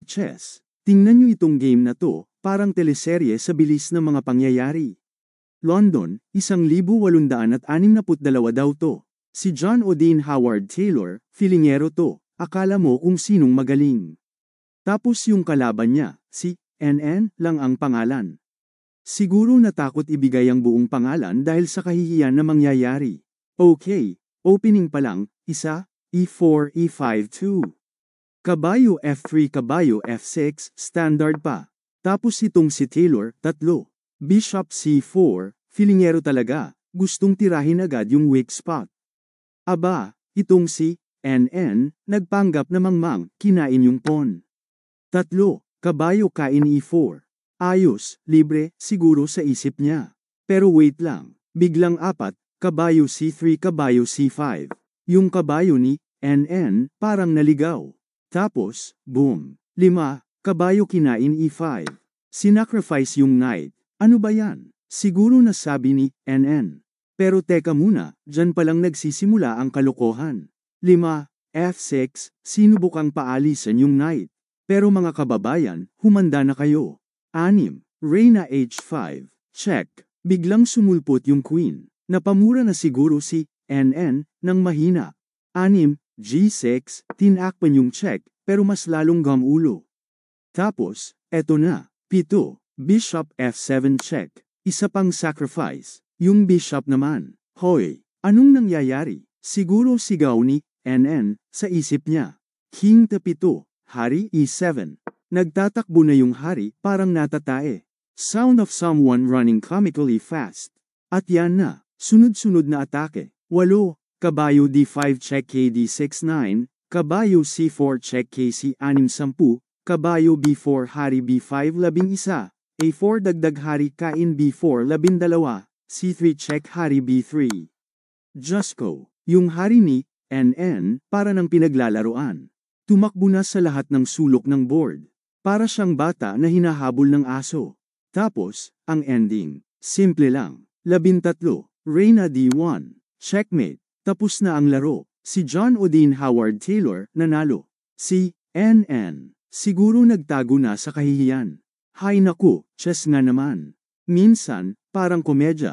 Chess. Tingnan niyo itong game na to, parang teleserye sa bilis ng mga pangyayari. London, 1862 daw to. Si John Odin Howard Taylor, filingero to, akala mo kung sinong magaling. Tapos yung kalaban niya, si NN lang ang pangalan. Siguro natakot ibigay ang buong pangalan dahil sa kahihiyan na mangyayari. Okay, opening pa lang, isa, E4, E5, 2. Kabayo F3, kabayo F6, standard pa. Tapos itong si Taylor, 3. Bishop C4, filingero talaga, gustong tirahin agad yung weak spot. Aba, itong si NN, nagpanggap na mangmang, kinain yung pawn. 3. Kabayo kain E4. Ayos, libre, siguro sa isip niya. Pero wait lang, biglang 4, kabayo C3, kabayo C5. Yung kabayo ni NN, parang naligaw. Tapos, boom. 5, kabayo kinain E5. Sinacrifice yung knight. Ano ba yan? Siguro nasabi ni NN. Pero teka muna, dyan palang nagsisimula ang kalokohan. 5, F6, sinubukang paalisan yung knight. Pero mga kababayan, humanda na kayo. 6, Reyna H5, check. Biglang sumulpot yung queen. Napamura na siguro si NN ng mahina. 6, G6, tinakpan yung check, pero mas lalong gamulo. Tapos, eto na. 7, Bishop F7 check. Isa pang sacrifice. Yung bishop naman. Hoy, anong nangyayari? Siguro sigaw ni NN sa isip niya. King 7, Hari E7. Nagtatakbo na yung hari, parang natatae. Sound of someone running comically fast. At yan na, sunod-sunod na atake. 8, kabayo D5 check KD6 9, kabayo C4 check KC 6 10, kabayo B4 hari B5 11, A4 dagdag hari kain B4 12, C3 check hari B3. Jusko, yung hari ni NN, para ng pinaglalaroan. Tumakbo na sa lahat ng sulok ng board. Para siyang bata na hinahabol ng aso. Tapos, ang ending, simple lang. 13, Reyna D1, checkmate. Tapos na ang laro. Si John Odin Howard Taylor, nanalo. Si NN, siguro nagtago na sa kahihiyan. Hay naku, chess nga naman. Minsan, parang komedya.